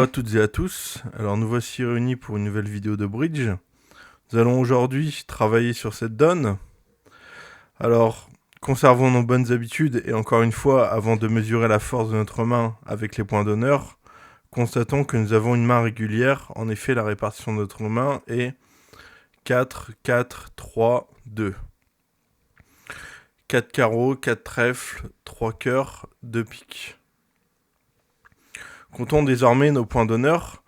Bonjour à toutes et à tous, alors nous voici réunis pour une nouvelle vidéo de Bridge. Nous allons aujourd'hui travailler sur cette donne. Alors, conservons nos bonnes habitudes et encore une fois, avant de mesurer la force de notre main avec les points d'honneur, constatons que nous avons une main régulière. En effet, la répartition de notre main est 4, 4, 3, 2. 4 carreaux, 4 trèfles, 3 cœurs, 2 piques. Comptons désormais nos points d'honneur.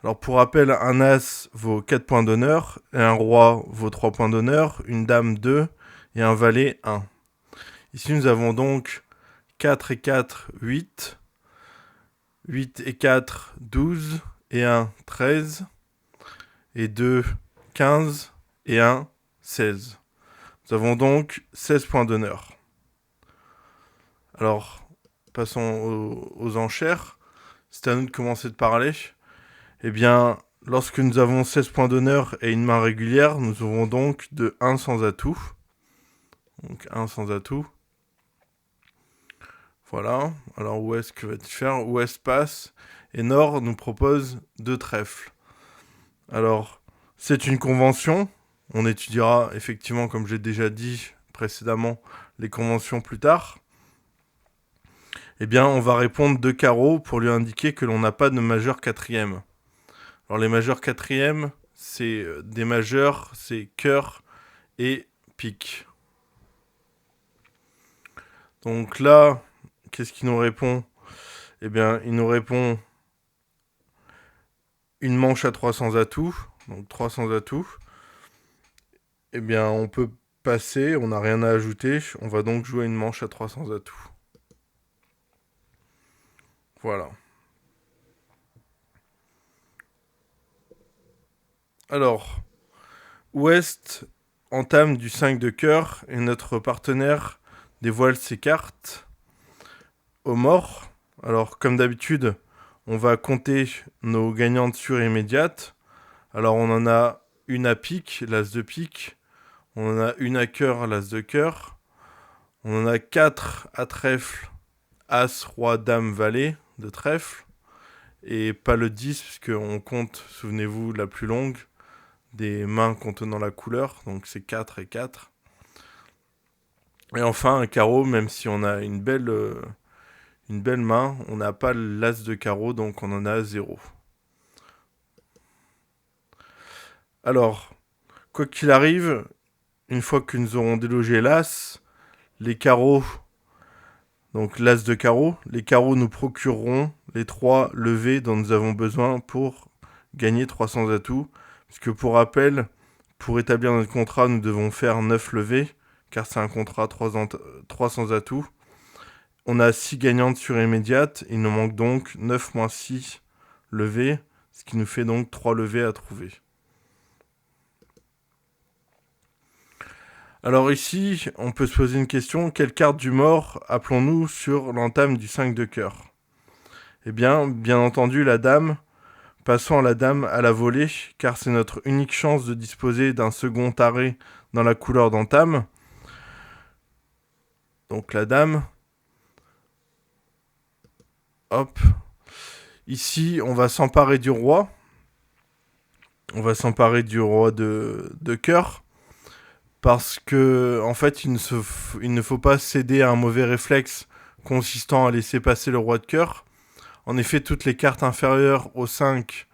Alors pour rappel, un as vaut 4 points d'honneur, et un roi vaut 3 points d'honneur, une dame 2, et un valet 1. Ici nous avons donc 4 et 4, 8, 8 et 4, 12, et 1, 13, et 2, 15, et 1, 16. Nous avons donc 16 points d'honneur. Alors, passons aux enchères. C'est à nous de commencer de parler. Eh bien, lorsque nous avons 16 points d'honneur et une main régulière, nous aurons donc de 1 sans atout. Donc 1 sans atout. Voilà. Alors Ouest, que va-t-il faire? Ouest passe. Et Nord nous propose 2 trèfles. Alors, c'est une convention. On étudiera effectivement, comme j'ai déjà dit précédemment, les conventions plus tard. Eh bien, on va répondre 2 carreaux pour lui indiquer que l'on n'a pas de majeur quatrième. Alors les majeurs quatrièmes, c'est des majeurs, c'est cœur et pique. Donc là, qu'est-ce qu'il nous répond? Eh bien, il nous répond une manche à 300 atouts. Donc 300 atouts. Eh bien, on peut passer, on n'a rien à ajouter. On va donc jouer une manche à 300 atouts. Voilà. Alors, Ouest entame du 5 de cœur et notre partenaire dévoile ses cartes au mort. Alors, comme d'habitude, on va compter nos gagnantes sûres et immédiates. Alors, on en a une à pique, l'as de pique. On en a une à cœur, l'as de cœur. On en a 4 à trèfle, as, roi, dame, valet de trèfle. Et pas le 10, puisqu'on compte, souvenez-vous, la plus longue des mains contenant la couleur. Donc c'est 4 et 4. Et enfin, un carreau, même si on a une belle main, on n'a pas l'as de carreau, donc on en a 0. Alors, quoi qu'il arrive, une fois que nous aurons délogé l'as, les carreaux, donc l'as de carreau, les carreaux nous procureront les 3 levées dont nous avons besoin pour gagner 300 atouts. Puisque pour rappel, pour établir notre contrat, nous devons faire 9 levées, car c'est un contrat 300 atouts. On a 6 gagnantes sur immédiate, il nous manque donc 9 moins 6 levées, ce qui nous fait donc 3 levées à trouver. Alors ici, on peut se poser une question, quelle carte du mort appelons-nous sur l'entame du 5 de cœur? Eh bien entendu, la dame. Passons à la dame à la volée, car c'est notre unique chance de disposer d'un second arrêt dans la couleur d'entame. Donc la dame. Hop. Ici, on va s'emparer du roi. On va s'emparer du roi de cœur. Parce que, en fait, il ne faut pas céder à un mauvais réflexe consistant à laisser passer le roi de cœur. En effet, toutes les cartes inférieures au 5,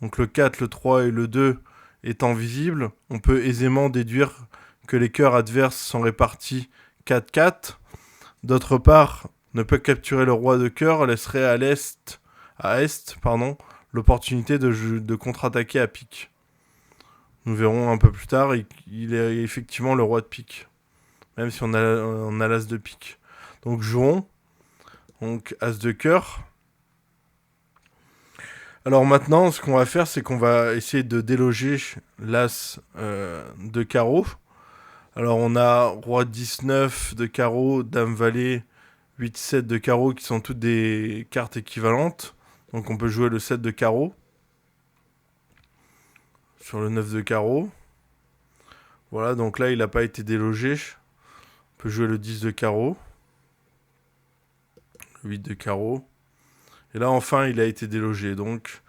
donc le 4, le 3 et le 2, étant visibles, on peut aisément déduire que les cœurs adverses sont répartis 4-4. D'autre part, ne pas capturer le roi de cœur laisserait à est, l'opportunité de contre-attaquer à pique. Nous verrons un peu plus tard, il est effectivement le roi de pique, même si on a l'as de pique. Donc jouons, donc as de cœur. Alors maintenant, ce qu'on va faire, c'est qu'on va essayer de déloger l'as de carreau. Alors on a roi 19 de carreau, dame valet, 8-7 de carreau qui sont toutes des cartes équivalentes. Donc on peut jouer le 7 de carreau sur le 9 de carreau. Voilà, donc là il n'a pas été délogé. On peut jouer le 10 de carreau, le 8 de carreau. Et là, enfin, il a été délogé. Donc,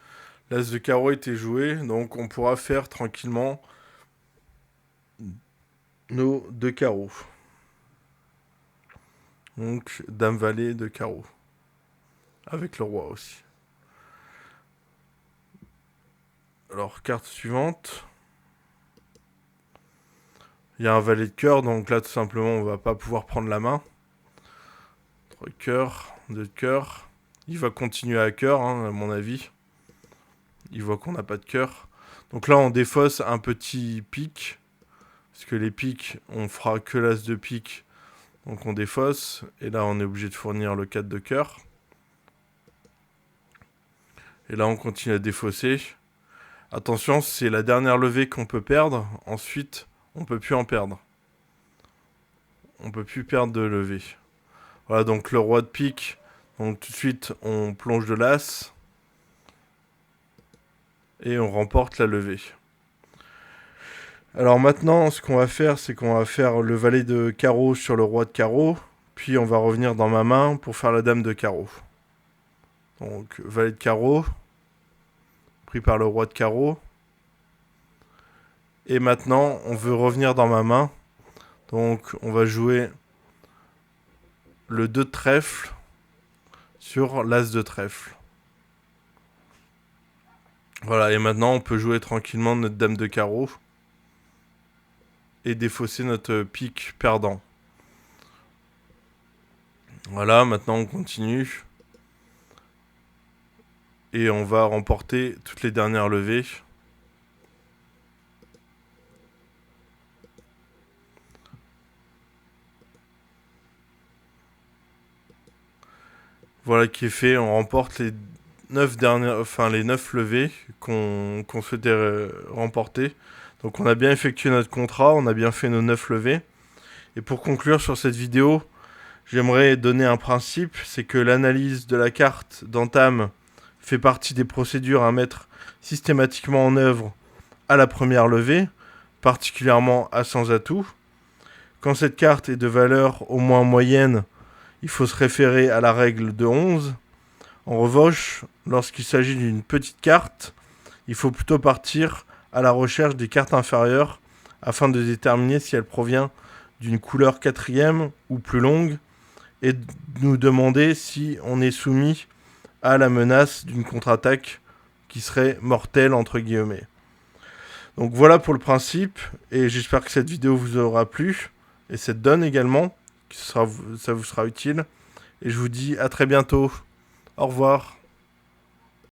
l'as de carreau a été joué. Donc, on pourra faire tranquillement nos 2 carreaux. Donc, dame valet de carreau. Avec le roi aussi. Alors, carte suivante. Il y a un valet de cœur, donc là, tout simplement, on va pas pouvoir prendre la main. 3 cœurs, 2 cœurs. Il va continuer à cœur, hein, à mon avis. Il voit qu'on n'a pas de cœur. Donc là, on défausse un petit pique. Parce que les piques, on fera que l'as de pique. Donc on défausse. Et là, on est obligé de fournir le 4 de cœur. Et là, on continue à défausser. Attention, c'est la dernière levée qu'on peut perdre. Ensuite, on peut plus en perdre. On peut plus perdre de levée. Voilà, donc le roi de pique. Donc tout de suite, on plonge de l'as. Et on remporte la levée. Alors maintenant, ce qu'on va faire, c'est qu'on va faire le valet de carreau sur le roi de carreau. Puis on va revenir dans ma main pour faire la dame de carreau. Donc valet de carreau. Pris par le roi de carreau. Et maintenant, on veut revenir dans ma main. Donc on va jouer le 2 de trèfle sur l'as de trèfle. Voilà, et maintenant on peut jouer tranquillement notre dame de carreau. Et défausser notre pique perdant. Voilà, maintenant on continue. Et on va remporter toutes les dernières levées. Voilà qui est fait, on remporte les 9 dernières, enfin les 9 levées qu'on souhaitait remporter. Donc on a bien effectué notre contrat, on a bien fait nos 9 levées. Et pour conclure sur cette vidéo, j'aimerais donner un principe, c'est que l'analyse de la carte d'entame fait partie des procédures à mettre systématiquement en œuvre à la première levée, particulièrement à sans atout. Quand cette carte est de valeur au moins moyenne, il faut se référer à la règle de 11. En revanche, lorsqu'il s'agit d'une petite carte, il faut plutôt partir à la recherche des cartes inférieures afin de déterminer si elle provient d'une couleur quatrième ou plus longue et de nous demander si on est soumis à la menace d'une contre-attaque qui serait mortelle entre guillemets. Donc voilà pour le principe et j'espère que cette vidéo vous aura plu et cette donne également, ça vous sera utile. Et je vous dis à très bientôt. Au revoir.